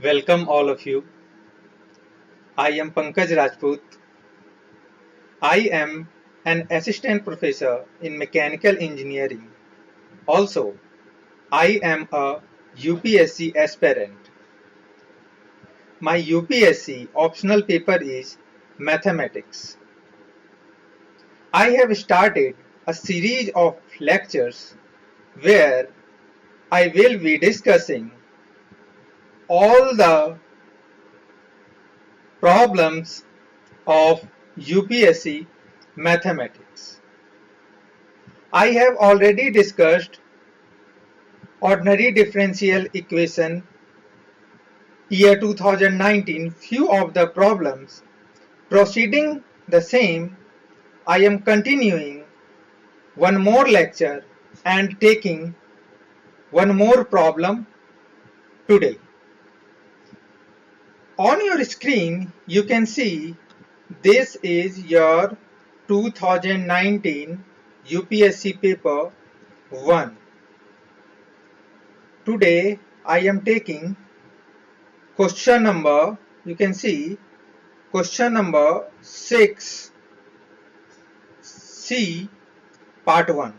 Welcome all of you. I am Pankaj Rajput. I am an assistant professor in mechanical engineering. Also, I am a UPSC aspirant. My UPSC optional paper is mathematics. I have started a series of lectures where I will be discussing all the problems of UPSC mathematics. I have already discussed ordinary differential equation year 2019 few of the problems. Proceeding the same, I am continuing one more lecture and taking one more problem today. On your screen you can see this is your 2019 UPSC paper 1. Today I am taking question number, you can see question number 6C part 1.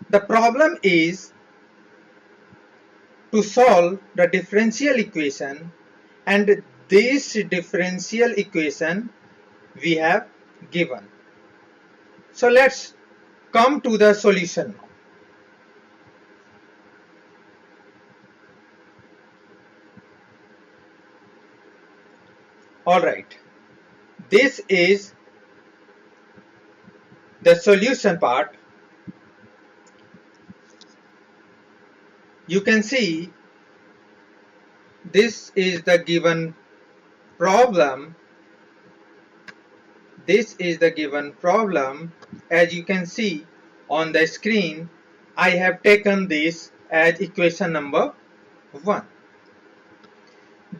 The problem is to solve the differential equation, and this differential equation we have given. So let's come to the solution. Alright, this is the solution part. You can see this is the given problem. This is the given problem. As you can see on the screen, I have taken this as equation number 1.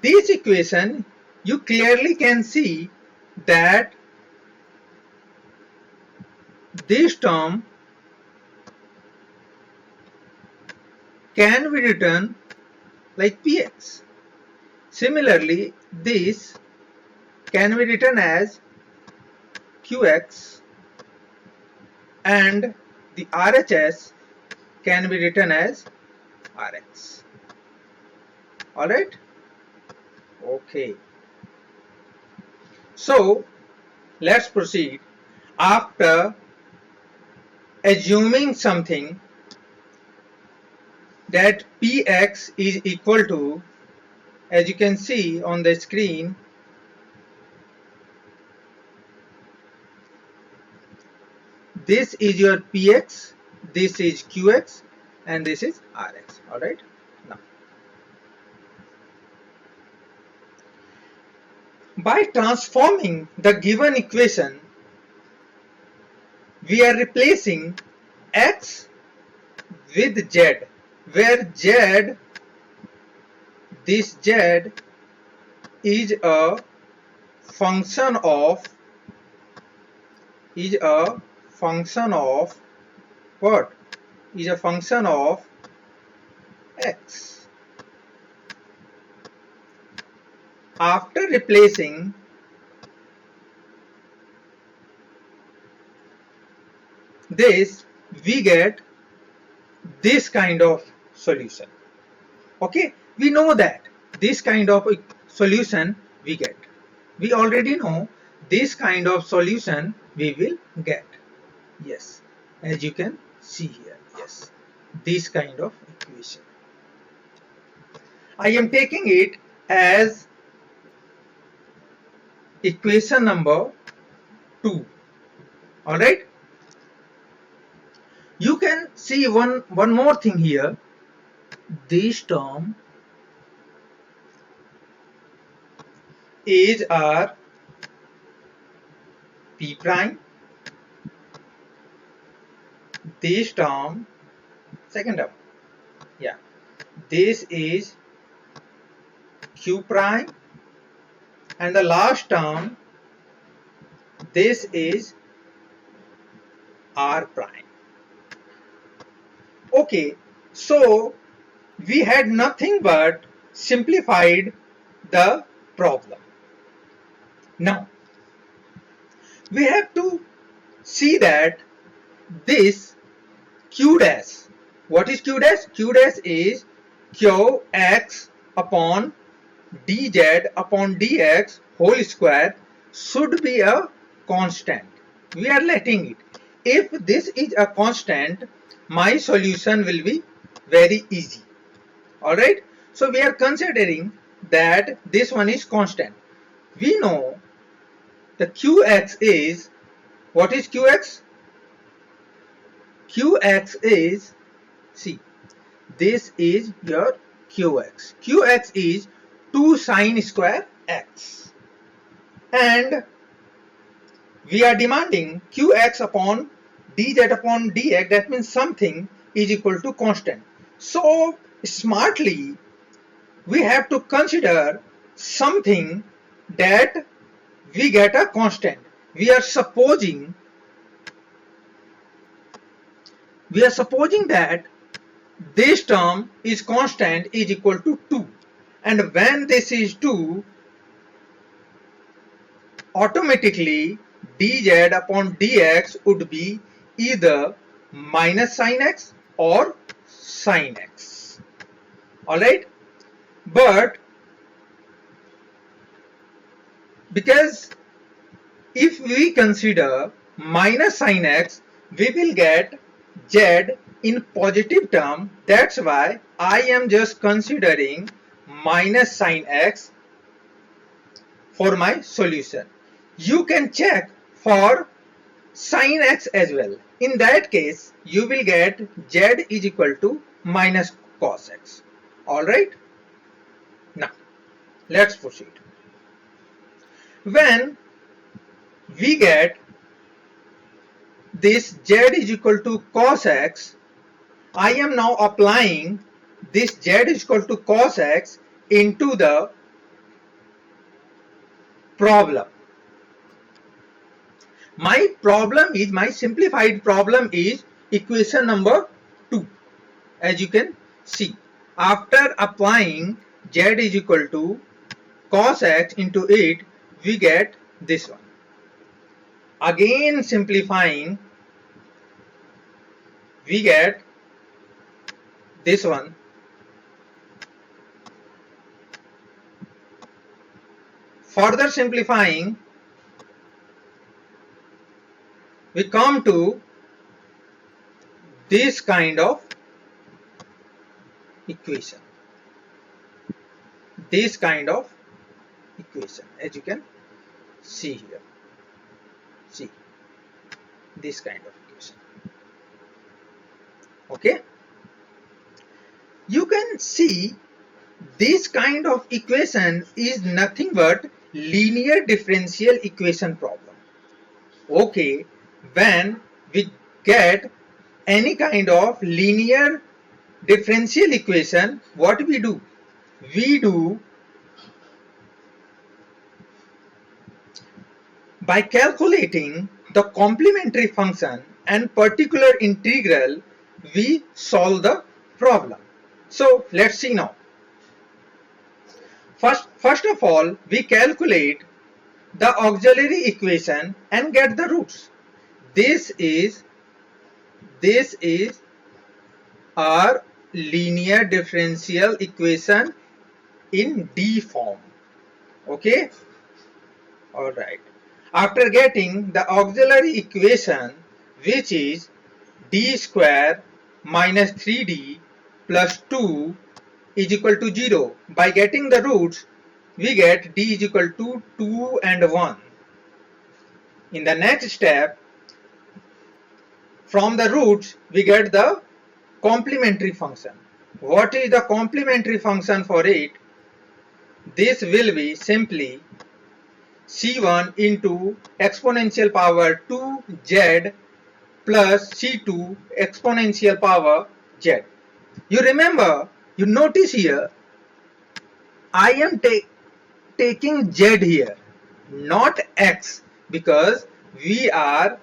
This equation, you clearly can see that this term can be written like px. Similarly, this can be written as qx, and the RHS can be written as Rx. Alright? Okay. So, let's proceed. After assuming something that px is equal to, as you can see on the screen, this is your px, this is qx, and this is Rx. Alright? Now, by transforming the given equation, we are replacing x with z, where z, this z is a function of what? Is a function of x. After replacing this, we get this kind of solution. Okay, we know that this kind of solution we get. We already know this kind of solution we will get. Yes, as you can see here. Yes, this kind of equation. I am taking it as equation number 2. Alright. You can see one more thing here. This term is our p prime. This term, second term, yeah, this is q prime, and the last term, this is r prime. Okay, so we had nothing but simplified the problem. Now we have to see that this q dash, what is q dash? Q dash is qx upon dz upon dx whole square should be a constant. We are letting it. If this is a constant, my solution will be very easy. Alright, so we are considering that this one is constant. We know the qx is, what is qx? Qx is, see, this is your qx. Qx is 2 sine square x, and we are demanding qx upon dz upon dx, that means something is equal to constant. So smartly we have to consider something that we get a constant. We are supposing that this term is constant is equal to 2, and when this is 2, automatically dz upon dx would be either minus sin x or sin x. Alright, but because if we consider minus sin x, we will get z in positive term. That's why I am just considering minus sin x for my solution. You can check for sin x as well. In that case, you will get z is equal to minus cos x. Alright, now let's proceed. When we get this z is equal to cos x, I am now applying this z is equal to cos x into the problem. My simplified problem is equation number 2. As you can see, after applying z is equal to cos x into it, we get this one. Again simplifying, we get this one. Further simplifying, we come to this kind of equation. This kind of equation, as you can see here. See, this kind of equation. Okay, you can see this kind of equation is nothing but linear differential equation problem. Okay, when we get any kind of linear differential equation, what we do? We do by calculating the complementary function and particular integral, we solve the problem. So let's see now. First of all, we calculate the auxiliary equation and get the roots. This is our linear differential equation in D form. Okay, all right. After getting the auxiliary equation, which is d square minus 3d plus 2 is equal to 0. By getting the roots, we get d is equal to 2 and 1. In the next step, from the roots, we get the complementary function. What is the complementary function for it? This will be simply c1 into exponential power 2z plus c2 exponential power z. You remember, you notice here, I am taking z here, not x, because we are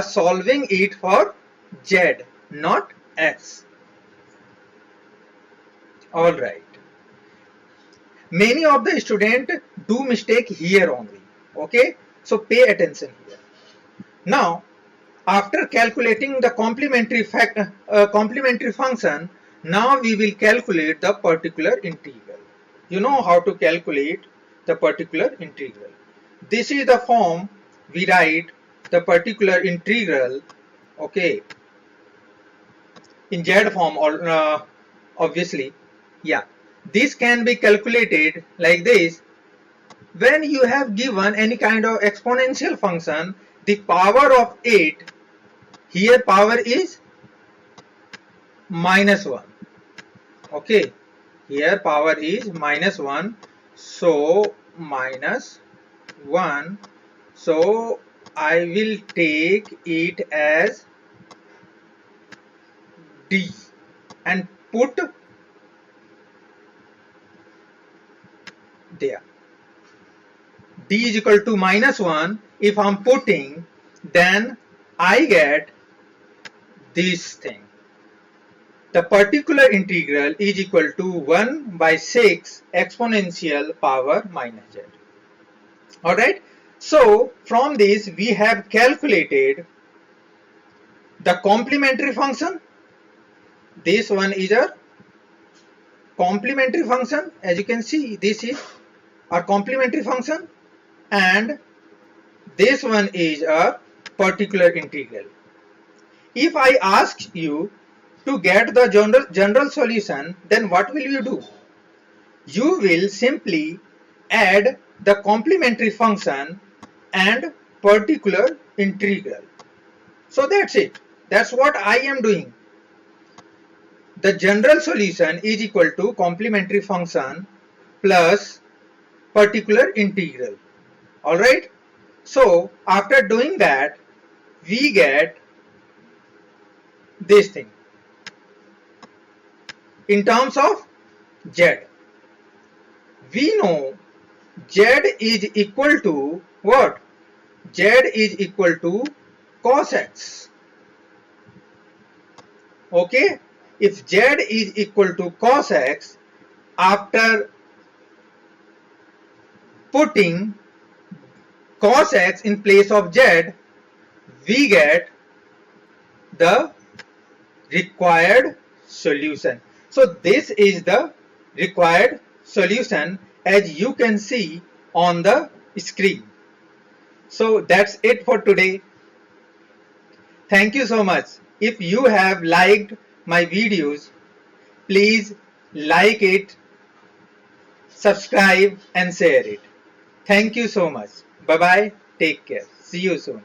solving it for z, not x. All right. Many of the students do mistake here only. Okay, so pay attention here. Now, after calculating the complementary function, now we will calculate the particular integral. You know how to calculate the particular integral. This is the form we write the particular integral, okay, in Z form, or obviously, yeah. This can be calculated like this. When you have given any kind of exponential function, the power of 8, here power is -1. Okay, here power is -1, so -1. So I will take it as D and put there. D is equal to -1. If I'm putting, then I get this thing. The particular integral is equal to 1 by 6 exponential power minus z. Alright, so from this we have calculated the complementary function. This one is a complementary function. As you can see, this is a complementary function, and this one is a particular integral. If I ask you to get the general solution, then what will you do? You will simply add the complementary function and particular integral. So that's it. That's what I am doing. The general solution is equal to complementary function plus particular integral. Alright? So after doing that, we get this thing. In terms of z, we know z is equal to what? Z is equal to cos x. Okay? If z is equal to cos x, after putting cos x in place of z, we get the required solution. So this is the required solution, as you can see on the screen. So that's it for today. Thank you so much. If you have liked my videos, please like it, subscribe and share it. Thank you so much. Bye bye. Take care. See you soon.